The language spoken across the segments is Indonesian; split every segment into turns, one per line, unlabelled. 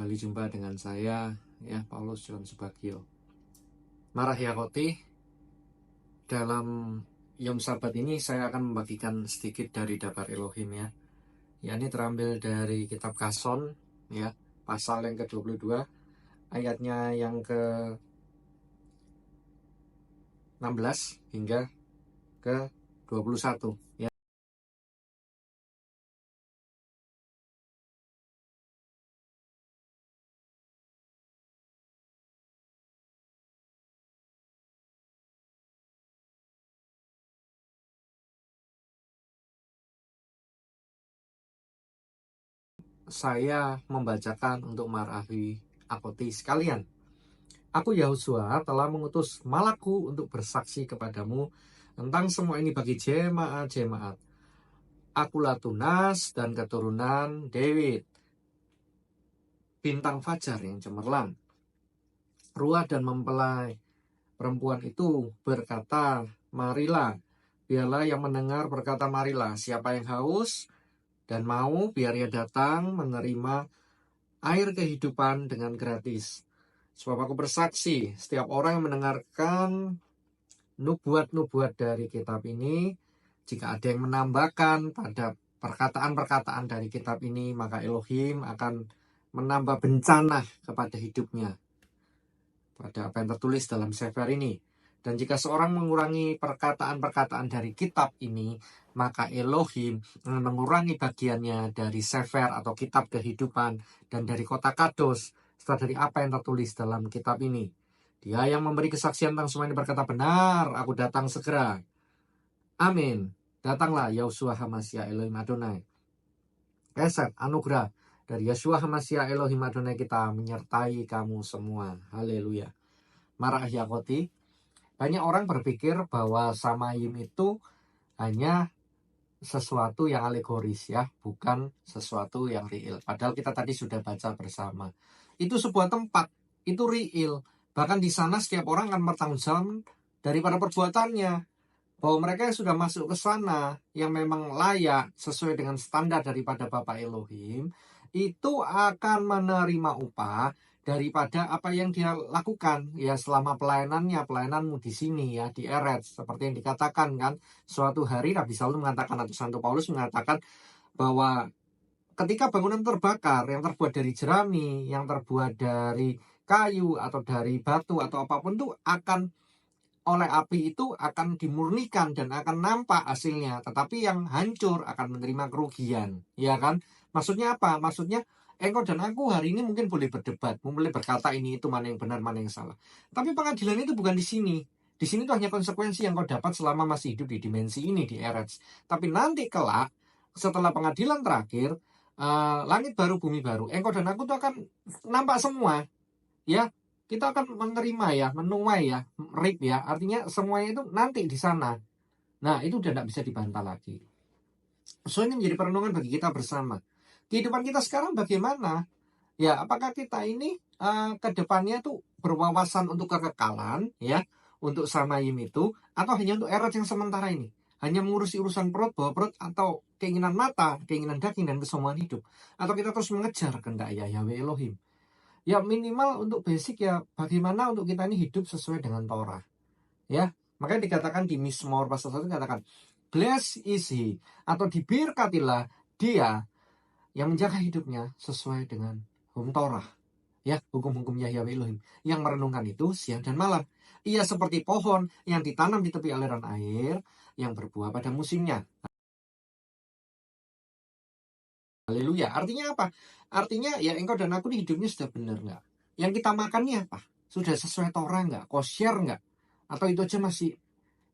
kembali jumpa dengan saya, ya, Paulus John Subagio. Marah Yakoti. Dalam Yom Sabat ini saya akan membagikan sedikit dari Dabar Elohim, ya. Ini terambil dari kitab Kason, ya, pasal yang ke-22, ayatnya yang ke-16 hingga ke-21, ya. Saya membacakan untuk Marahi Akoti sekalian. Aku Yahusua telah mengutus malakku untuk bersaksi kepadamu tentang semua ini bagi jemaat-jemaat. Akulah Tunas dan keturunan David, bintang fajar yang cemerlang. Ruah dan mempelai perempuan itu berkata, marilah. Biarlah yang mendengar berkata, marilah. Siapa yang haus dan mau, biar ia datang menerima air kehidupan dengan gratis. Sebab aku bersaksi, setiap orang yang mendengarkan nubuat-nubuat dari kitab ini, jika ada yang menambahkan pada perkataan-perkataan dari kitab ini, maka Elohim akan menambah bencana kepada hidupnya, pada apa yang tertulis dalam sefer ini. Dan jika seorang mengurangi perkataan-perkataan dari kitab ini, maka Elohim mengurangi bagiannya dari sefer atau kitab kehidupan dan dari kota kados, serta dari apa yang tertulis dalam kitab ini. Dia yang memberi kesaksian tentang semua ini berkata, benar, aku datang segera. Amin. Datanglah Yahusua Hamasya Elohim Adonai. Keset anugerah dari Yahusua Hamasya Elohim Adonai kita menyertai kamu semua. Haleluya. Marah Yakoti. Banyak orang berpikir bahwa Samayim itu hanya sesuatu yang alegoris, ya, bukan sesuatu yang real. Padahal kita tadi sudah baca bersama. Itu sebuah tempat, itu real. Bahkan di sana setiap orang akan bertanggung jawab daripada perbuatannya. Bahwa mereka yang sudah masuk ke sana, yang memang layak sesuai dengan standar daripada Bapa Elohim, itu akan menerima upah daripada apa yang dia lakukan, ya, selama pelayananmu di sini, ya, di Eretz. Seperti yang dikatakan, kan, suatu hari Nabi Saul mengatakan, atau Santo Paulus mengatakan bahwa ketika bangunan terbakar yang terbuat dari jerami, yang terbuat dari kayu atau dari batu atau apapun, itu akan oleh api itu akan dimurnikan dan akan nampak hasilnya. Tetapi yang hancur akan menerima kerugian, ya kan? Maksudnya apa? Maksudnya engkau dan aku hari ini mungkin boleh berdebat, boleh berkata ini itu mana yang benar, mana yang salah. Tapi pengadilan itu bukan di sini. Di sini itu hanya konsekuensi yang kau dapat selama masih hidup di dimensi ini, di Eretz. Tapi nanti kelak, setelah pengadilan terakhir, langit baru, bumi baru, engkau dan aku itu akan nampak semua, ya. Kita akan menerima, ya, menuai, ya, rip, ya, artinya semuanya itu nanti di sana. Nah, itu udah tidak bisa dibantah lagi. So, ini menjadi perenungan bagi kita bersama. Kehidupan kita sekarang bagaimana? Ya, apakah kita ini ke depannya tuh berwawasan untuk kekekalan, ya, untuk Samayim itu, atau hanya untuk era yang sementara ini? Hanya mengurusi urusan perut, bawa perut, atau keinginan mata, keinginan daging, dan kesombongan hidup? Atau kita terus mengejar kehendak Yahweh Elohim? Ya, minimal untuk basic, ya, bagaimana untuk kita ini hidup sesuai dengan Torah, ya. Makanya dikatakan di Mizmor pasal 1 dikatakan, blessed is he, atau diberkatilah dia yang menjaga hidupnya sesuai dengan hukum Torah, ya, hukum-hukum Yahweh Elohim, yang merenungkan itu siang dan malam. Ia seperti pohon yang ditanam di tepi aliran air, yang berbuah pada musimnya. Haleluya. Artinya apa? Artinya, ya, engkau dan aku ini hidupnya sudah benar nggak? Yang kita makan ini apa? Sudah sesuai Torah nggak? Kosher nggak? Atau itu aja masih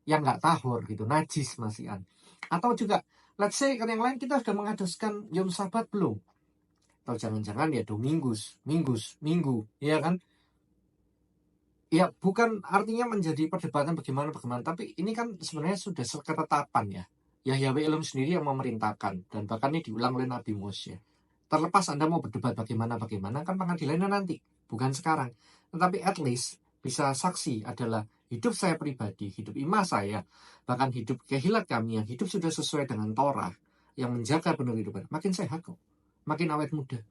yang nggak tahur gitu, najis masihan? Atau juga, let's say, yang lain kita sudah mengadoskan Yom Sabat belum? Atau jangan-jangan ya minggu, ya kan? Ya, bukan artinya menjadi perdebatan bagaimana, tapi ini kan sebenarnya sudah ketetapan, ya. Yahweh Elohim sendiri yang memerintahkan, dan bahkan ini diulang oleh Nabi Moshe. Terlepas Anda mau berdebat bagaimana, kan pengadilannya nanti, bukan sekarang. Tetapi at least bisa saksi adalah hidup saya pribadi, hidup imah saya, bahkan hidup kehilat kami yang hidup sudah sesuai dengan Torah, yang menjaga penuh kehidupan, makin sehat kok, makin awet muda.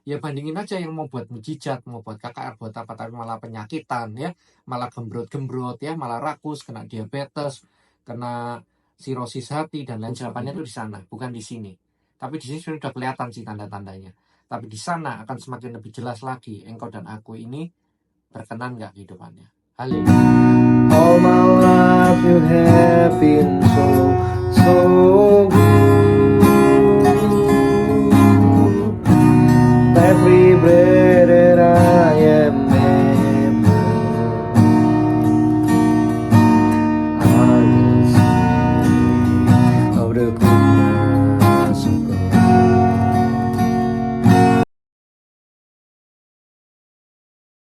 Ya bandingin aja yang mau buat mujizat, mau buat KKR, buat apa, tapi malah penyakitan ya, malah gembrot-gembrot ya, malah rakus, kena diabetes, kena sirosis hati dan lain sebagainya itu di sana, bukan di sini. Tapi di sini sudah kelihatan sih tanda-tandanya. Tapi di sana akan semakin lebih jelas lagi engkau dan aku ini berkenan nggak kehidupannya. Haleluya.
All my life you have been so